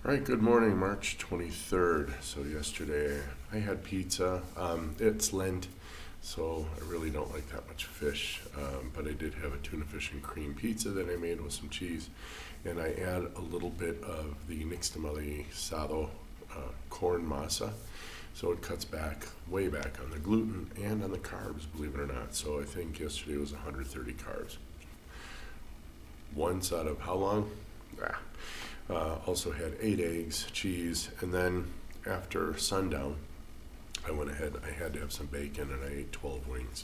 All right, good morning, March 23rd. So yesterday I had pizza. It's Lent, so I really don't like that much fish. But I did have a tuna fish and cream pizza that I made with some cheese. And I add a little bit of the nixtamalisado corn masa. So it cuts back, way back on the gluten and on the carbs, believe it or not. So I think yesterday was 130 carbs. Once out of how long? Also had 8 eggs, cheese, and then after sundown, I went ahead. I had to have some bacon, and I ate 12 wings.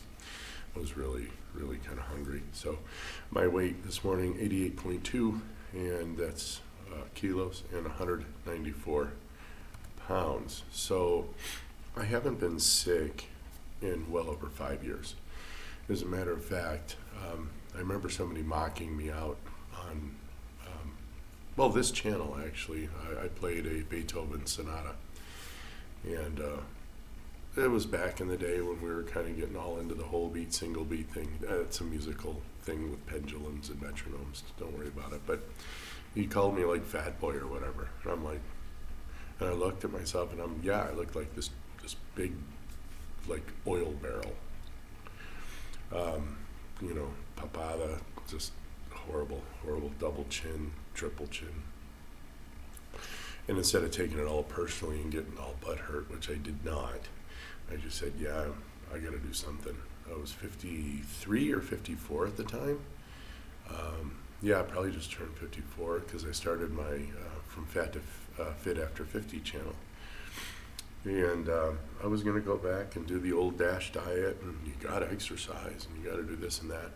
I was really kind of hungry. So my weight this morning, 88.2, and that's kilos, and 194 pounds. So I haven't been sick in well over 5 years. As a matter of fact, I remember somebody mocking me out on this channel actually. I played a Beethoven sonata, and it was back in the day when we were kind of getting all into the whole beat, single beat thing. It's a musical thing with pendulums and metronomes. Don't worry about it. But he called me like fat boy or whatever, and I'm like, and I looked at myself, and I looked like this big like oil barrel. Papada, just horrible double chin, triple chin. And instead of taking it all personally and getting all butthurt, which I did not, I just said, yeah, I got to do something. I was 53 or 54 at the time. I probably just turned 54 because I started my From Fat to Fit After 50 channel. And I was going to go back and do the old DASH diet, and you got to exercise, and you got to do this and that.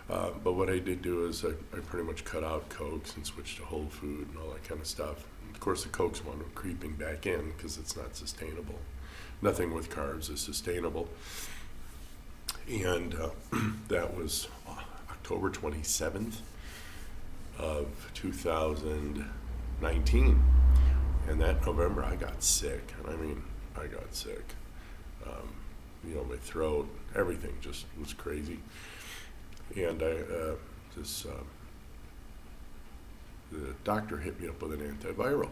But what I did do is I pretty much cut out Cokes and switched to whole food and all that kind of stuff. And of course, the Cokes wound up creeping back in because it's not sustainable. Nothing with carbs is sustainable. And that was October 27th of 2019. And that November, I got sick. And I mean, I got sick. My throat, everything just was crazy. And the doctor hit me up with an antiviral.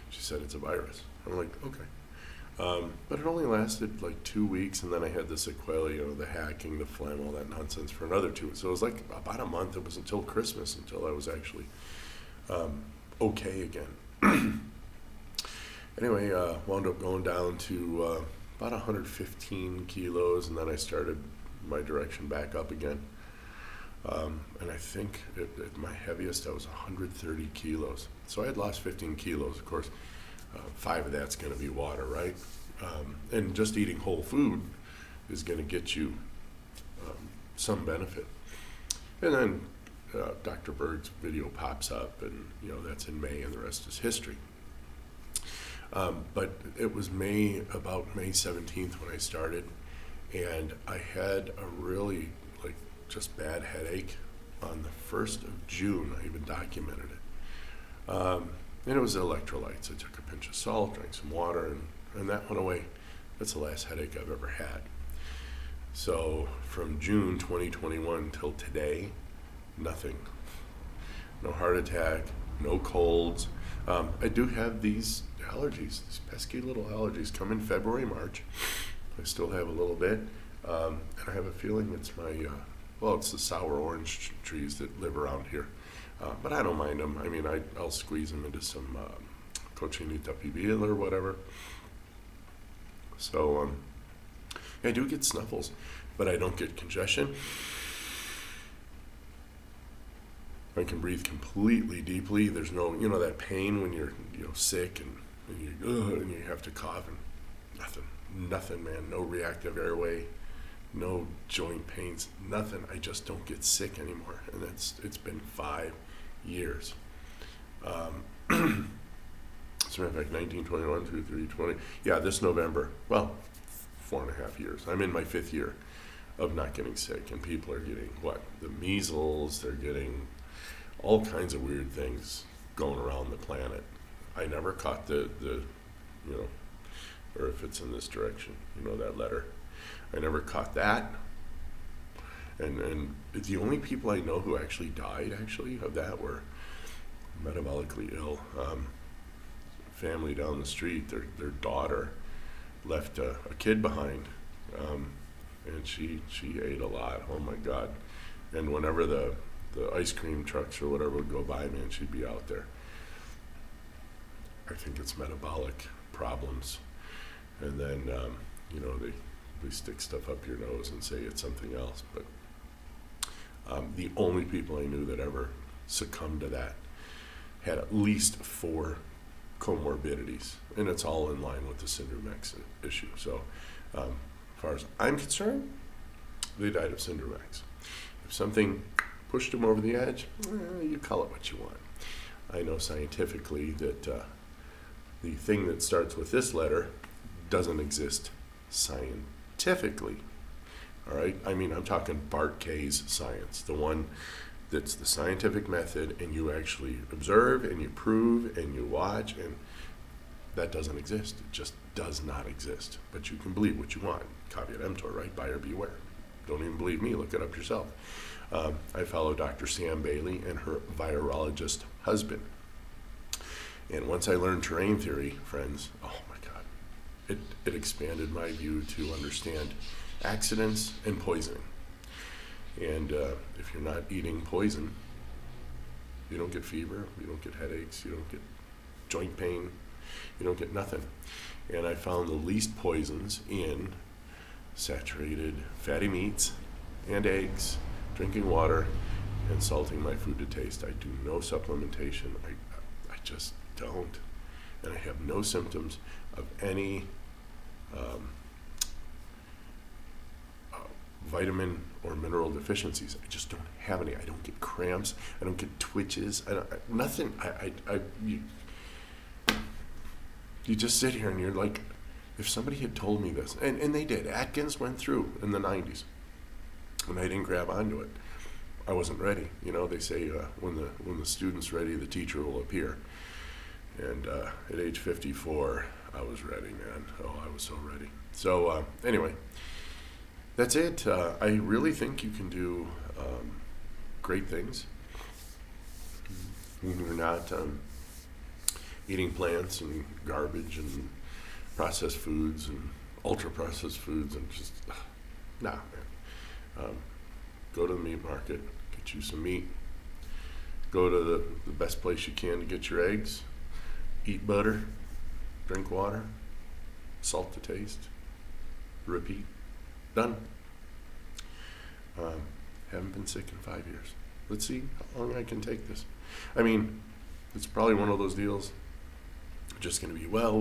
She said it's a virus. I'm like, okay. But it only lasted like 2 weeks, and then I had the sequelae, the hacking, the phlegm, all that nonsense for another 2 weeks. So it was like about a month. It was until Christmas until I was actually okay again. Anyway, wound up going down to about 115 kilos, and then I started my direction back up again. And I think at my heaviest I was 130 kilos. So I had lost 15 kilos. Of course, 5 of that's going to be water, right? And just eating whole food is going to get you some benefit. And then Dr. Berg's video pops up, and that's in May, and the rest is history. But it was about May 17th when I started, and I had a really just bad headache on the 1st of June. I even documented it. And it was electrolytes. I took a pinch of salt, drank some water, and that went away. That's the last headache I've ever had. So from June 2021 till today, nothing. No heart attack, no colds. I do have these allergies, these pesky little allergies, come in February, March. I still have a little bit. And I have a feeling it's it's the sour orange trees that live around here. But I don't mind them. I mean, I'll squeeze them into some cochinita pibil or whatever. So I do get snuffles, but I don't get congestion. I can breathe completely deeply. There's no, that pain when you're, sick and you have to cough, and nothing, man. No reactive airway. No joint pains, nothing. I just don't get sick anymore, and it's been 5 years. As a matter of fact, 19, 21, 22, 20. Yeah, this November. 4.5 years. I'm in my 5th year of not getting sick, and people are getting the measles. They're getting all kinds of weird things going around the planet. I never caught the or if it's in this direction, that letter. I never caught that. And the only people I know who actually died of that were metabolically ill. family down the street, their daughter left a kid behind, and she ate a lot. Oh my God! And whenever the ice cream trucks or whatever would go by, man, she'd be out there. I think it's metabolic problems, and then they stick stuff up your nose and say it's something else. But the only people I knew that ever succumbed to that had at least 4 comorbidities, and it's all in line with the Syndrome X issue. So, as far as I'm concerned, they died of Syndrome X. If something pushed them over the edge, you call it what you want. I know scientifically that the thing that starts with this letter doesn't exist scientifically. All right? I mean, I'm talking Bart K's science, the one that's the scientific method, and you actually observe and you prove and you watch, and that doesn't exist. It just does not exist. But you can believe what you want. Caveat emptor, right? Buyer beware. Don't even believe me. Look it up yourself. I follow Dr. Sam Bailey and her virologist husband. And once I learned terrain theory, friends, oh my God, it expanded my view to understand accidents and poisoning. And if you're not eating poison, you don't get fever, you don't get headaches, you don't get joint pain, you don't get nothing. And I found the least poisons in saturated fatty meats and eggs, drinking water, and salting my food to taste. I do no supplementation. I just don't. And I have no symptoms of any vitamin or mineral deficiencies. I just don't have any. I don't get cramps. I don't get twitches. Nothing. You just sit here and you're like, if somebody had told me this, and they did. Atkins went through in the 90s, and I didn't grab onto it. I wasn't ready. They say when the student's ready, the teacher will appear. And at age 54, I was ready, man. Oh, I was so ready. So anyway, that's it. I really think you can do great things when you're not eating plants and garbage and processed foods and ultra-processed foods and just, nah, man. Go to the meat market, get you some meat. Go to the best place you can to get your eggs. Eat butter, drink water, salt to taste, repeat. Done. Haven't been sick in 5 years. Let's see how long I can take this. I mean, it's probably one of those deals. Just going to be well.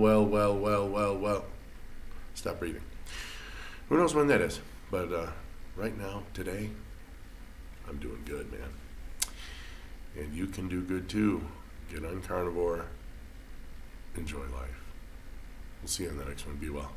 Stop breathing. Who knows when that is? But right now, today, I'm doing good, man. And you can do good too. Get on carnivore. Enjoy life. We'll see you on the next one. Be well.